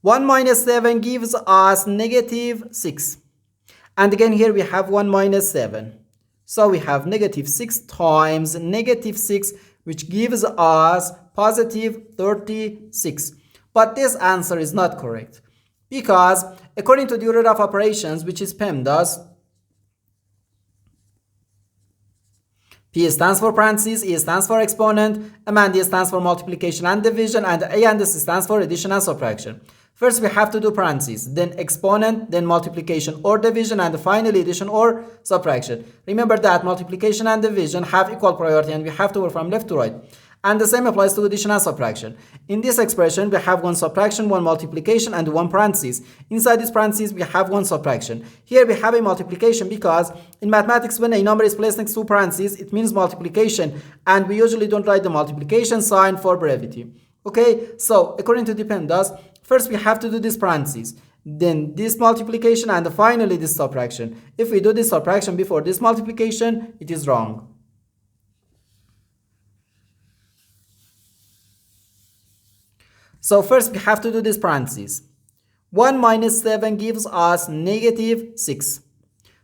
1 minus 7 gives us negative 6. And again here we have 1 minus 7. So we have negative 6 times negative 6, which gives us positive 36. But this answer is not correct, because according to the order of operations, which is PEMDAS, P stands for parentheses, E stands for exponent, M and D stands for multiplication and division, and A and S stands for addition and subtraction. First we have to do parentheses, then exponent, then multiplication or division, and finally addition or subtraction. Remember that multiplication and division have equal priority and we have to work from left to right. And the same applies to addition and subtraction. In this expression, we have one subtraction, one multiplication, and one parentheses. Inside this parentheses, we have one subtraction. Here we have a multiplication because in mathematics, when a number is placed next to parentheses, it means multiplication. And we usually don't write the multiplication sign for brevity. Okay, so according to the PEMDAS, first we have to do this parentheses, then this multiplication, and finally this subtraction. If we do this subtraction before this multiplication, it is wrong. So first we have to do this parentheses. 1 minus 7 gives us negative 6.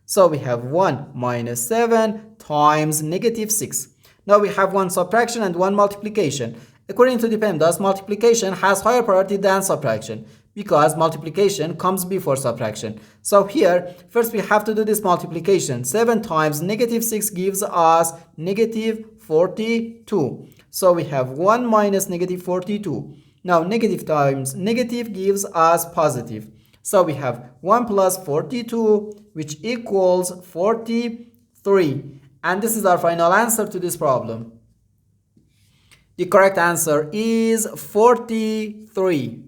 So we have 1 minus 7 times negative 6. Now we have one subtraction and one multiplication. According to the PEMDAS, multiplication has higher priority than subtraction because multiplication comes before subtraction. So here, first we have to do this multiplication. 7 times negative 6 gives us negative 42. So we have 1 minus negative 42. Now negative times negative gives us positive. So we have 1 plus 42, which equals 43. And this is our final answer to this problem. The correct answer is 43.